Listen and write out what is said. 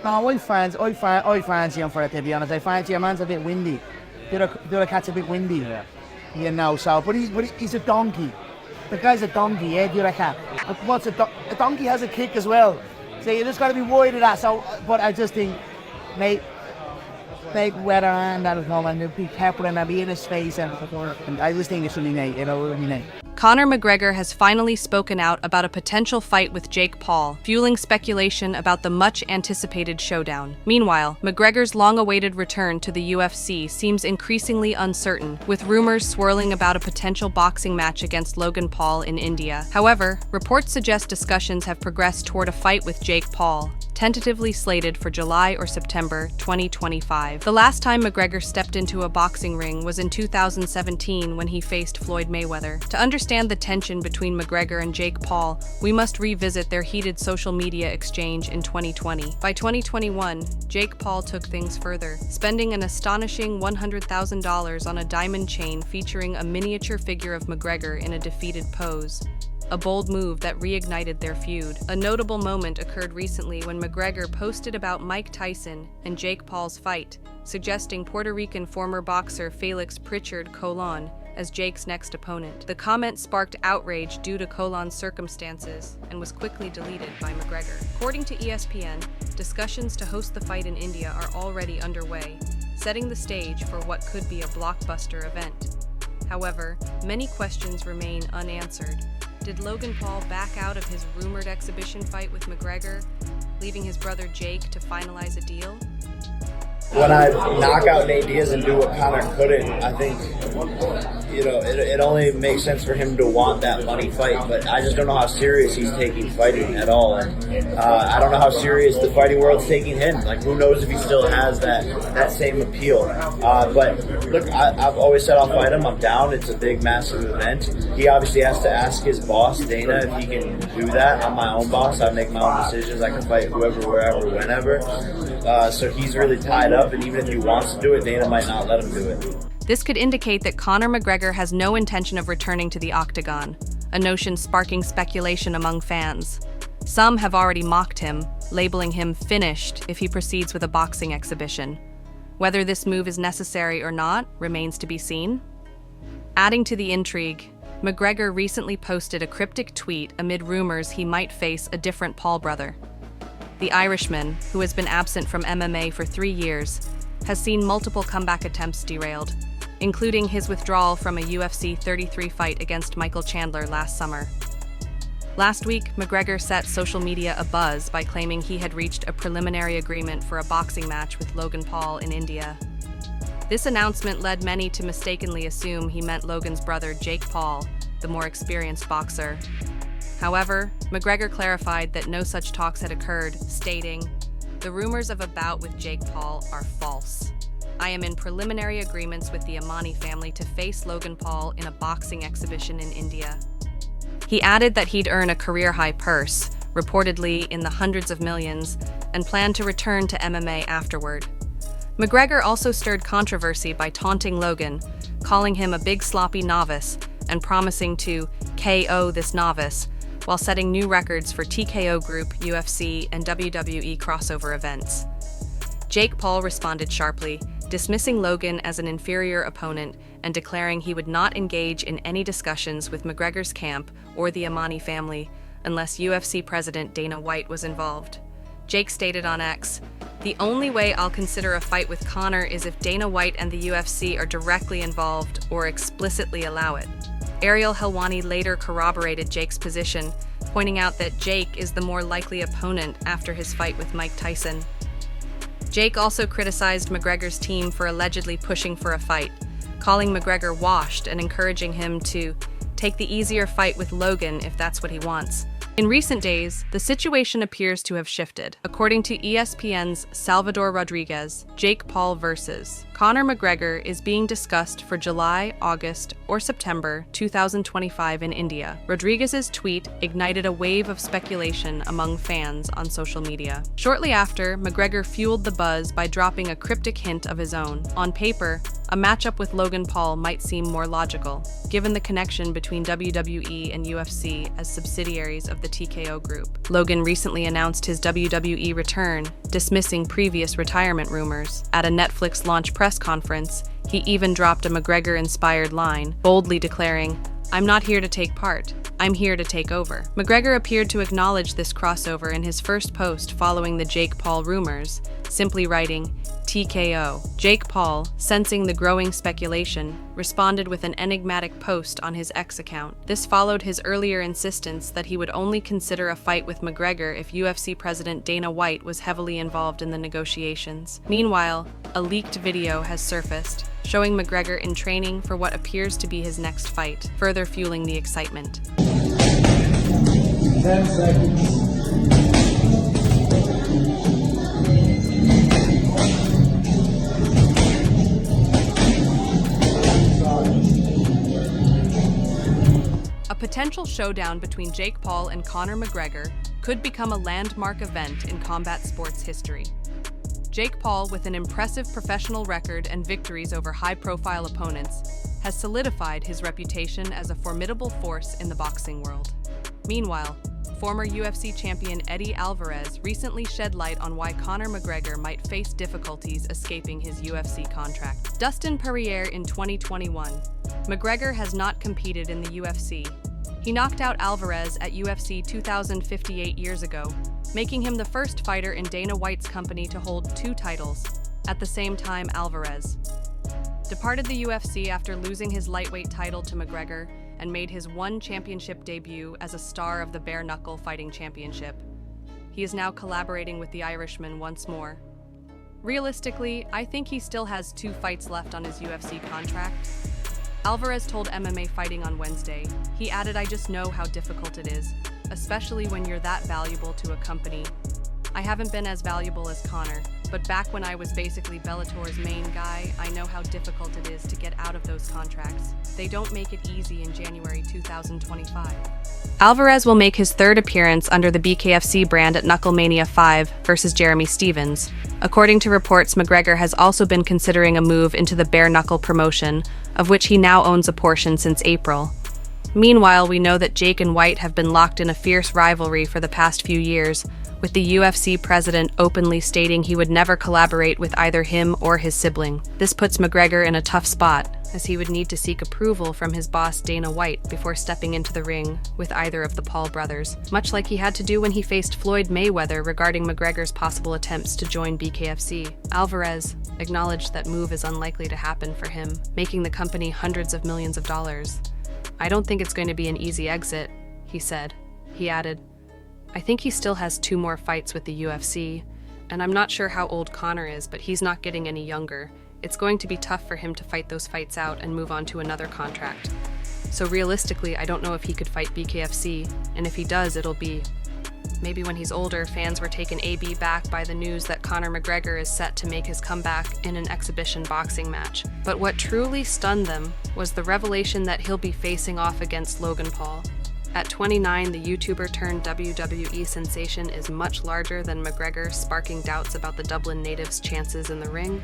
No, I fancy him for it, to be honest. I fancy a man's a bit windy. The other cat's a bit windy. Yeah. You know, so, but he's a donkey. The guy's a donkey, yeah, the other cat. But what's a donkey has a kick as well. So you just got to be worried of that. So, but I just think, mate, fake weather and that'll come and be careful and I'll be in his face and I just think it's really neat, you know, really neat. Conor McGregor has finally spoken out about a potential fight with Jake Paul, fueling speculation about the much-anticipated showdown. Meanwhile, McGregor's long-awaited return to the UFC seems increasingly uncertain, with rumors swirling about a potential boxing match against Logan Paul in India. However, reports suggest discussions have progressed toward a fight with Jake Paul, tentatively slated for July or September 2025. The last time McGregor stepped into a boxing ring was in 2017 when he faced Floyd Mayweather. To understand the tension between McGregor and Jake Paul, we must revisit their heated social media exchange in 2020. By 2021, Jake Paul took things further, spending an astonishing $100,000 on a diamond chain featuring a miniature figure of McGregor in a defeated pose. A bold move that reignited their feud. A notable moment occurred recently when McGregor posted about Mike Tyson and Jake Paul's fight, suggesting Puerto Rican former boxer Felix Pritchard Colon as Jake's next opponent. The comment sparked outrage due to Colon's circumstances and was quickly deleted by McGregor. According to ESPN, discussions to host the fight in India are already underway, setting the stage for what could be a blockbuster event. However, many questions remain unanswered. Did Logan Paul back out of his rumored exhibition fight with McGregor, leaving his brother Jake to finalize a deal? When I knock out Nate Diaz and do what Conor couldn't, I think, you know, it only makes sense for him to want that money fight, but I just don't know how serious he's taking fighting at all, and I don't know how serious the fighting world's taking him. Like, who knows if he still has that same appeal. But look, I've always said I'll fight him. I'm down. It's a big, massive event. He obviously has to ask his boss, Dana, if he can do that. I'm my own boss. I make my own decisions. I can fight whoever, wherever, whenever. So he's really tied up, and even if he wants to do it, Dana might not let him do it. This could indicate that Conor McGregor has no intention of returning to the octagon, a notion sparking speculation among fans. Some have already mocked him, labeling him finished if he proceeds with a boxing exhibition. Whether this move is necessary or not remains to be seen. Adding to the intrigue, McGregor recently posted a cryptic tweet amid rumors he might face a different Paul brother. The Irishman, who has been absent from MMA for 3 years, has seen multiple comeback attempts derailed, including his withdrawal from a UFC 33 fight against Michael Chandler last summer. Last week, McGregor set social media abuzz by claiming he had reached a preliminary agreement for a boxing match with Logan Paul in India. This announcement led many to mistakenly assume he meant Logan's brother Jake Paul, the more experienced boxer. However, McGregor clarified that no such talks had occurred, stating, "The rumors of a bout with Jake Paul are false. I am in preliminary agreements with the Amani family to face Logan Paul in a boxing exhibition in India." He added that he'd earn a career-high purse, reportedly in the hundreds of millions, and planned to return to MMA afterward. McGregor also stirred controversy by taunting Logan, calling him a big sloppy novice, and promising to KO this novice, while setting new records for TKO Group, UFC, and WWE crossover events. Jake Paul responded sharply, dismissing Logan as an inferior opponent and declaring he would not engage in any discussions with McGregor's camp or the Amani family unless UFC President Dana White was involved. Jake stated on X, "The only way I'll consider a fight with Conor is if Dana White and the UFC are directly involved or explicitly allow it." Ariel Helwani later corroborated Jake's position, pointing out that Jake is the more likely opponent after his fight with Mike Tyson. Jake also criticized McGregor's team for allegedly pushing for a fight, calling McGregor washed and encouraging him to take the easier fight with Logan if that's what he wants. In recent days, the situation appears to have shifted. According to ESPN's Salvador Rodriguez, Jake Paul versus Conor McGregor is being discussed for July, August, or September 2025 in India. Rodriguez's tweet ignited a wave of speculation among fans on social media. Shortly after, McGregor fueled the buzz by dropping a cryptic hint of his own. On paper, a matchup with Logan Paul might seem more logical, given the connection between WWE and UFC as subsidiaries of the TKO Group. Logan recently announced his WWE return, dismissing previous retirement rumors. At a Netflix launch press conference, he even dropped a McGregor-inspired line, boldly declaring, "I'm not here to take part. I'm here to take over." McGregor appeared to acknowledge this crossover in his first post following the Jake Paul rumors, simply writing, "TKO." Jake Paul, sensing the growing speculation, responded with an enigmatic post on his X account. This followed his earlier insistence that he would only consider a fight with McGregor if UFC President Dana White was heavily involved in the negotiations. Meanwhile, a leaked video has surfaced, showing McGregor in training for what appears to be his next fight, further fueling the excitement. 10 seconds. A potential showdown between Jake Paul and Conor McGregor could become a landmark event in combat sports history. Jake Paul, with an impressive professional record and victories over high-profile opponents, has solidified his reputation as a formidable force in the boxing world. Meanwhile, former UFC champion Eddie Alvarez recently shed light on why Conor McGregor might face difficulties escaping his UFC contract. Dustin Poirier in 2021. McGregor has not competed in the UFC. He knocked out Alvarez at UFC 2058 years ago, making him the first fighter in Dana White's company to hold 2 titles. At the same time, Alvarez departed the UFC after losing his lightweight title to McGregor and made his ONE Championship debut as a star of the Bare Knuckle Fighting Championship. He is now collaborating with the Irishman once more. Realistically, I think he still has 2 fights left on his UFC contract. Alvarez told MMA Fighting on Wednesday. He added, "I just know how difficult it is, especially when you're that valuable to a company. I haven't been as valuable as Conor, but back when I was basically Bellator's main guy, I know how difficult it is to get out of those contracts. They don't make it easy in January 2025. Alvarez will make his 3rd appearance under the BKFC brand at Knucklemania 5 versus Jeremy Stevens. According to reports, McGregor has also been considering a move into the bare knuckle promotion, of which he now owns a portion since April. Meanwhile, we know that Jake and White have been locked in a fierce rivalry for the past few years, with the UFC president openly stating he would never collaborate with either him or his sibling. This puts McGregor in a tough spot, as he would need to seek approval from his boss Dana White before stepping into the ring with either of the Paul brothers, much like he had to do when he faced Floyd Mayweather regarding McGregor's possible attempts to join BKFC. Alvarez acknowledged that move is unlikely to happen for him, making the company hundreds of millions of dollars. "I don't think it's going to be an easy exit," he said. He added, "I think he still has 2 more fights with the UFC, and I'm not sure how old Conor is, but he's not getting any younger. It's going to be tough for him to fight those fights out and move on to another contract. So realistically, I don't know if he could fight BKFC, and if he does, it'll be maybe when he's older." Fans were taken aback by the news that Conor McGregor is set to make his comeback in an exhibition boxing match. But what truly stunned them was the revelation that he'll be facing off against Logan Paul. At 29, the YouTuber turned WWE sensation is much larger than McGregor, sparking doubts about the Dublin native's chances in the ring.